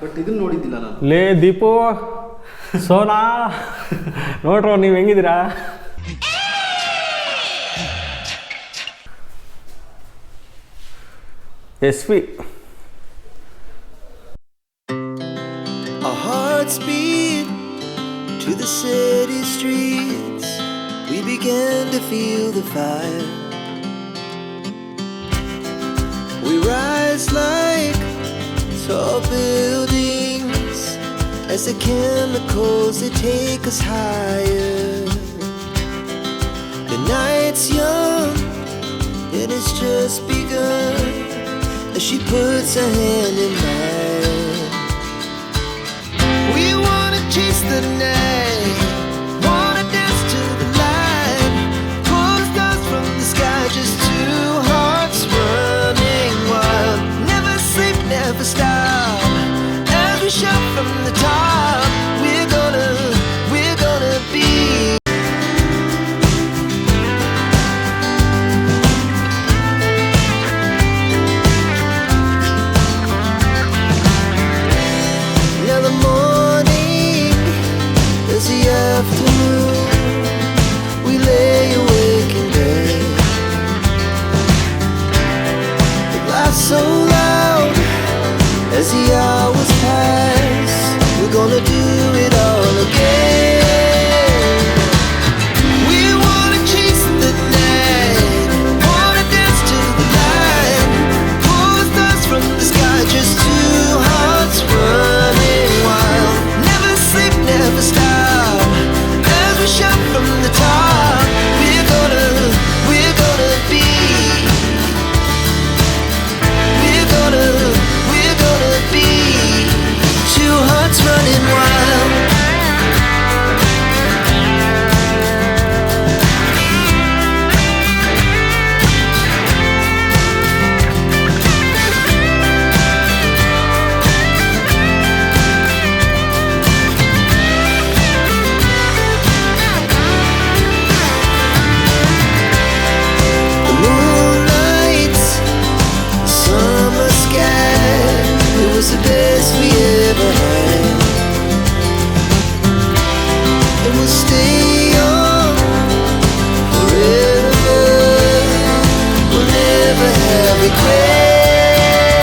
But ಇದನ್ನ ನೋಡಿದ್ದಿಲ್ಲ ನಾನು. ಲೇ ದೀಪು, ಸೋನಾ, ನೋಡ್ರೋ ನೀವು ಹೆಂಗಿದ್ದೀರಾ? SV. Our hearts beat to the city streets. We began to feel the fire. We rise like tall buildings as the chemicals they take us higher. The night's young and it's just begun as she puts her hand in mine. We wanna chase the night, wanna dance to the light, pull stars from the sky, just two hearts running wild. Never sleep, never stop, as we shout from the top. We're gonna be. Now the morning is the afternoon. We lay awake in bed. The glass so loud as the hours pass. We're gonna do it all again. We wanna chase the night, wanna dance to the light, pull stars from the sky, just two hearts running wild. Never sleep, never stop, as we shout from the top. We're gonna be. We're gonna be two hearts running wild. The moonlight, summer sky, it was the best we ever had. And we'll stay young forever. We'll never have regrets.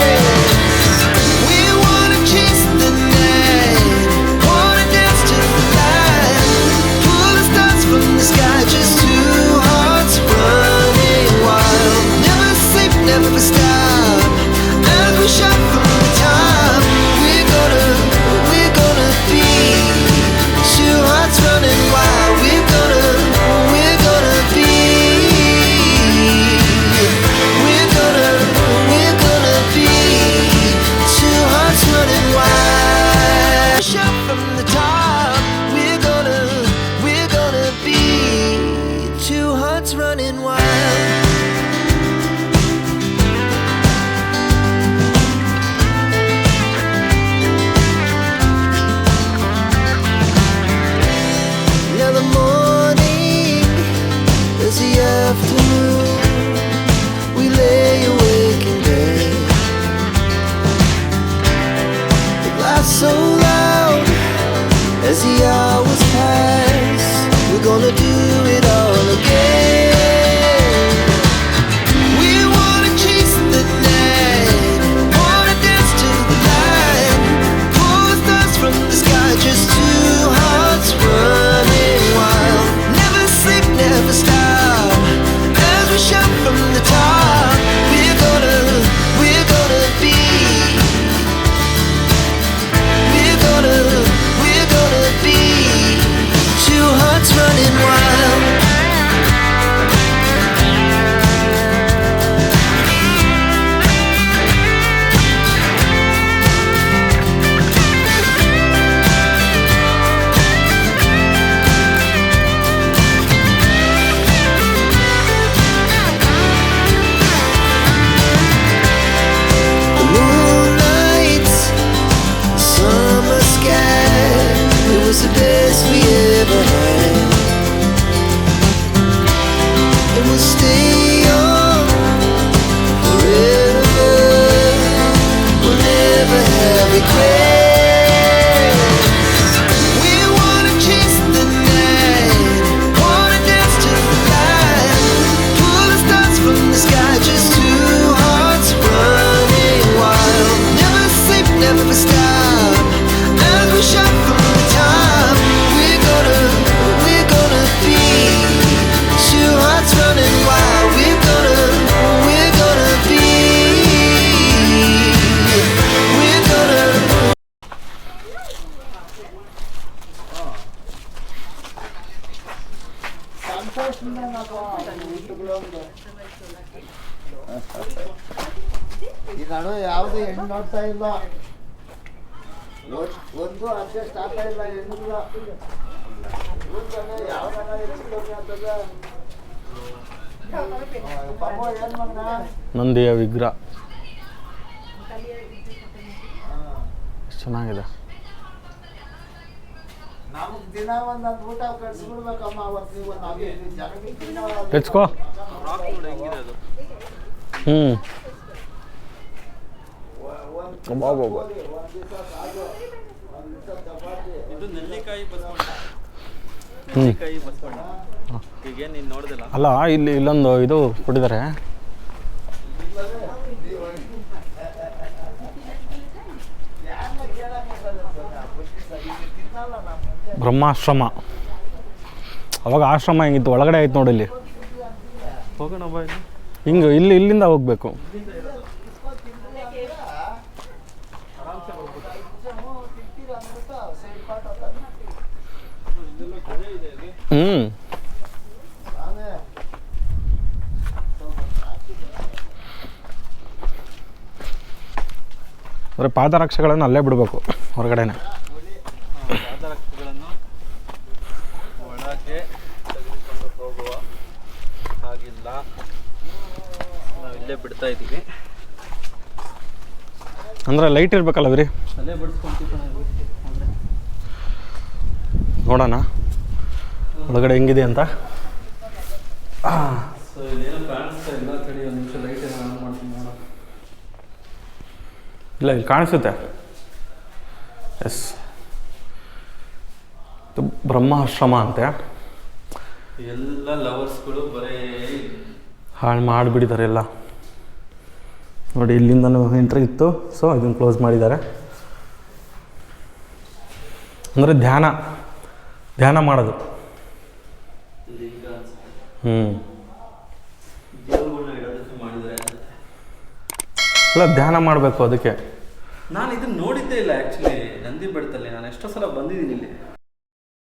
We wanna chase the night, wanna dance to the light, pull the stars from the sky, just two hearts running wild. Never sleep, never stop, as we shout from the top. We're gonna be two hearts running wild. We're gonna be. We're gonna be two hearts running wild. Shout from the top. We're gonna be two hearts running wild. Now the morning is the afternoon. We lay awake in bed. The glass so loud as the hours pass. We're gonna do it all again. We wanna chase the night, wanna dance to the light, pull stars from the sky, just two hearts running wild. Never sleep, never stop, as we shout from the top. We're gonna be. We're gonna be two hearts running wild. The moonlight, summer sky, it was the best we ever had. And we'll stay young forever. We'll never have regrets. stop as we shuffle time. We're gonna be two hearts running wild. We're gonna be. We're gonna. ಈಗ ಅಣ್ಣ ಯಾವುದು ಹೆಣ್ಣು ನೋಡ್ತಾ ಇಲ್ಲ, ಒಂದು adjust ಆಗ್ತಾ ಇಲ್ಲ, ಹೆಣ್ಣಿಲ್ಲ ಯಾವ್ದನ್ನ ಹೆಚ್ಚು ಕಮ್ಮಿ ಆಗ್ತದೆ. ಪಾಪ ಏನ್ ಮಗನ ನಂದಿಯ ವಿಗ್ರಹ ಎಷ್ಟು ಚೆನ್ನಾಗಿದೆ. ನಮಗೆ ದಿನ ಒಂದೊಂದು ಊಟ ಕಳ್ಸಿಬಿಡ್ಬೇಕಮ್ಮ. ಅವತ್ತು ನೀವು ನಾವೇ ಜನಕ್ಕೆ ತೆಚ್ಕೋ. ಹ್ಞೂ ಇದು ನೆಲ್ಲಿಕಾಯಿ ಬಸವಣ್ಣ. ನೆಲ್ಲಿಕಾಯಿ ಬಸವಣ್ಣ ಈಗ ನೀನು ನೋಡ್ದಿಲ್ಲ. ಅಲ್ಲ, ಇಲ್ಲೊಂದು ಇದು ಕೊಟ್ಟಿದ್ದಾರೆ, ಬ್ರಹ್ಮಾಶ್ರಮ. ಅವಾಗ ಆಶ್ರಮ ಹೆಂಗಿತ್ತು, ಒಳಗಡೆ ಆಯ್ತು ನೋಡಿ. ಇಲ್ಲಿ ಹೋಗೋಣ ಬಾ. ಹಿಂಗೆ ಇಲ್ಲಿಂದ ಹೋಗ್ಬೇಕು. ಹ್ಞೂ ಅಂದರೆ ಪಾದರಕ್ಷೆಗಳನ್ನು ಅಲ್ಲೇ ಬಿಡಬೇಕು ಹೊರಗಡೆನೆ. ಪಾದರಕ್ಷೆಗಳನ್ನು ಒಳಗೆ ತೆಗೆದುಕೊಂಡು ಹೋಗುವ ಹಾಗಿಲ್ಲ, ನಾವು ಇಲ್ಲೇ ಬಿಡ್ತಾ ಇದ್ದೀವಿ. ಅಂದರೆ ಲೈಟ್ ಇರಬೇಕಲ್ಲ ಬರೀ. ಅಲ್ಲೇ ಬಿಡಿಸ್ಕೊಂತೀವಿ. ನೋಡೋಣ ಒಳಗಡೆ ಹೆಂಗಿದೆ ಅಂತ. ಸೊ ಇಲ್ಲೇನೋ ಕಾಣಿಸ್ತಾ ಇಲ್ಲ, ಕಡೆ ಒಂದು ನಿಮಿಷ ಲೈಟ್ ಏನೋ ಆನ್ ಮಾಡ್ತೀನಿ ನೋಡೋಣ. ಇಲ್ಲ, ಇಲ್ಲಿ ಕಾಣಿಸುತ್ತೆ. ಎಸ್, ಇದು ಬ್ರಹ್ಮಾಶ್ರಮ ಅಂತೆ. ಎಲ್ಲ ಲವರ್ಸ್ಗಳು ಬರೇ ಹಾಳು ಮಾಡಿಬಿಟ್ಟಿದ್ದಾರೆ ಎಲ್ಲ ನೋಡಿ. ಇಲ್ಲಿಂದನೂ ಎಂಟ್ರಿ ಇತ್ತು, ಸೊ ಇದನ್ನು ಕ್ಲೋಸ್ ಮಾಡಿದ್ದಾರೆ. ಅಂದರೆ ಧ್ಯಾನ ಮಾಡೋದು. ದೇವರುಗಳನ್ನ ಇಡೋದಕ್ಕೆ ಮಾಡಿದ್ದಾರೆ ಅನ್ಸುತ್ತೆ. ಇಲ್ಲ, ಧ್ಯಾನ ಮಾಡಬೇಕು ಅದಕ್ಕೆ. ನಾನು ಇದನ್ನ ನೋಡಿದ್ದೇ ಇಲ್ಲ ಆ್ಯಕ್ಚುಲಿ ನಂದಿ ಬೆಟ್ಟದಲ್ಲಿ. ನಾನು ಎಷ್ಟೋ ಸಲ ಬಂದಿದ್ದೀನಿ ಇಲ್ಲಿ.